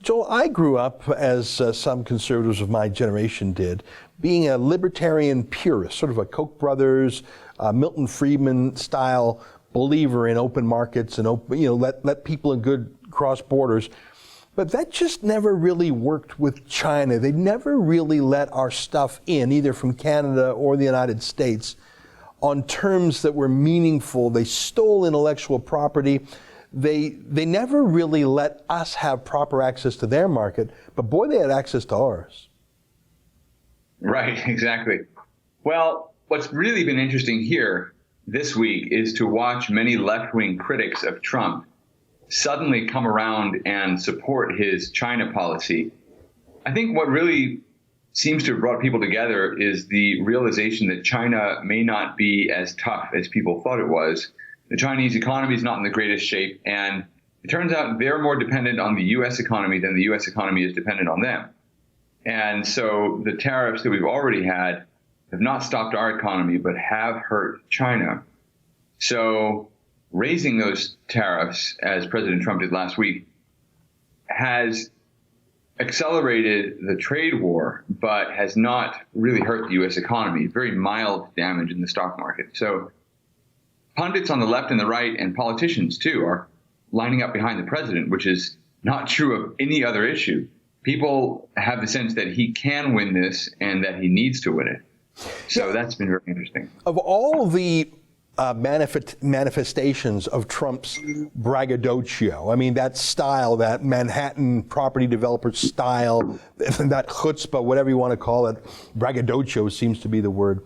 Joel, I grew up, as some conservatives of my generation did, being a libertarian purist, sort of a Koch brothers, Milton Friedman style believer in open markets and let people in good cross borders. But that just never really worked with China. They never really let our stuff in, either from Canada or the United States, on terms that were meaningful. They stole intellectual property. They never really let us have proper access to their market, but boy, they had access to ours. Right, exactly. Well, what's really been interesting here this week is to watch many left-wing critics of Trump suddenly come around and support his China policy. I think what really seems to have brought people together is the realization that China may not be as tough as people thought it was. The Chinese economy is not in the greatest shape, and it turns out they're more dependent on the U.S. economy than the U.S. economy is dependent on them. And so the tariffs that we've already had have not stopped our economy, but have hurt China. So raising those tariffs, as President Trump did last week, has accelerated the trade war, but has not really hurt the U.S. economy. Very mild damage in the stock market. So pundits on the left and the right, and politicians too, are lining up behind the president, which is not true of any other issue. People have the sense that he can win this and that he needs to win it. So that's been very interesting. Of all the manifestations of Trump's braggadocio, I mean, that style, that Manhattan property developer style, that chutzpah, whatever you want to call it, braggadocio seems to be the word.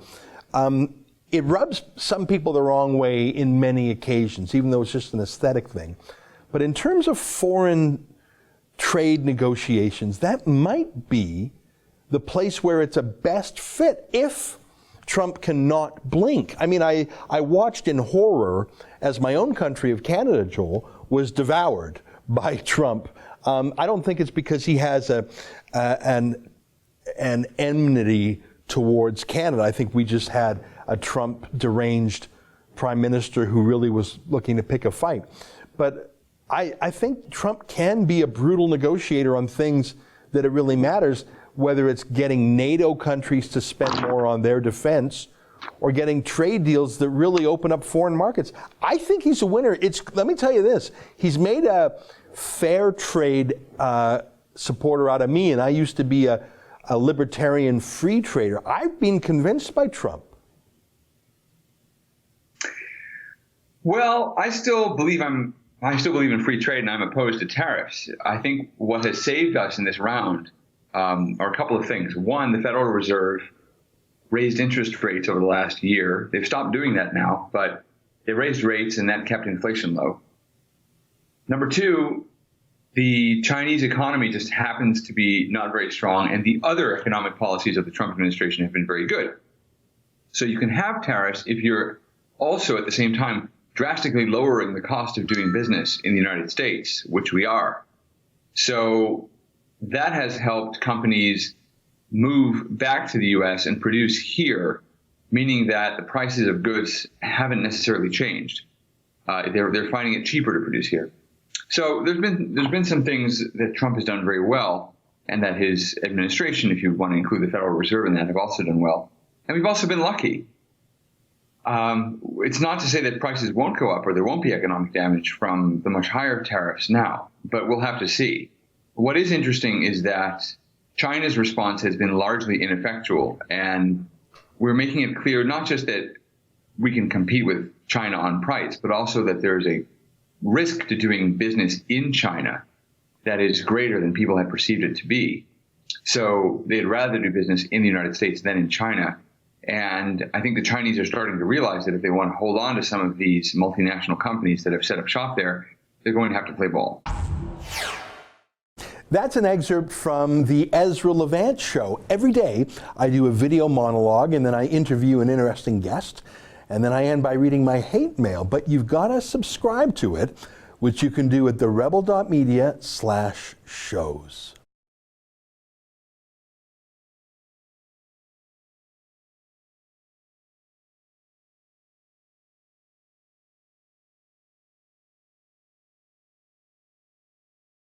It rubs some people the wrong way in many occasions, even though it's just an aesthetic thing. But in terms of foreign trade negotiations, that might be the place where it's a best fit if Trump cannot blink. I mean, I watched in horror as my own country of Canada, Joel, was devoured by Trump. I don't think it's because he has an enmity towards Canada. I think we just had a Trump deranged prime minister who really was looking to pick a fight. But I think Trump can be a brutal negotiator on things that it really matters, whether it's getting NATO countries to spend more on their defense or getting trade deals that really open up foreign markets. I think he's a winner. Let me tell you this, he's made a fair trade supporter out of me, and I used to be a libertarian free trader. I've been convinced by Trump. Well, I still believe in free trade, and I'm opposed to tariffs. I think what has saved us in this round are a couple of things. One, the Federal Reserve raised interest rates over the last year. They've stopped doing that now, but they raised rates, and that kept inflation low. Number two, the Chinese economy just happens to be not very strong, and the other economic policies of the Trump administration have been very good. So you can have tariffs if you're also at the same time drastically lowering the cost of doing business in the United States, which we are. So that has helped companies move back to the U.S. and produce here, meaning that the prices of goods haven't necessarily changed. They're finding it cheaper to produce here. So there's been some things that Trump has done very well, and that his administration, if you want to include the Federal Reserve in that, have also done well. And we've also been lucky. It's not to say that prices won't go up or there won't be economic damage from the much higher tariffs now, but we'll have to see. What is interesting is that China's response has been largely ineffectual, and we're making it clear not just that we can compete with China on price, but also that there's a risk to doing business in China that is greater than people had perceived it to be. So they'd rather do business in the United States than in China. And I think the Chinese are starting to realize that if they want to hold on to some of these multinational companies that have set up shop there, they're going to have to play ball. That's an excerpt from the Ezra Levant Show. Every day I do a video monologue, and then I interview an interesting guest, and then I end by reading my hate mail. But you've got to subscribe to it, which you can do at therebel.media/shows.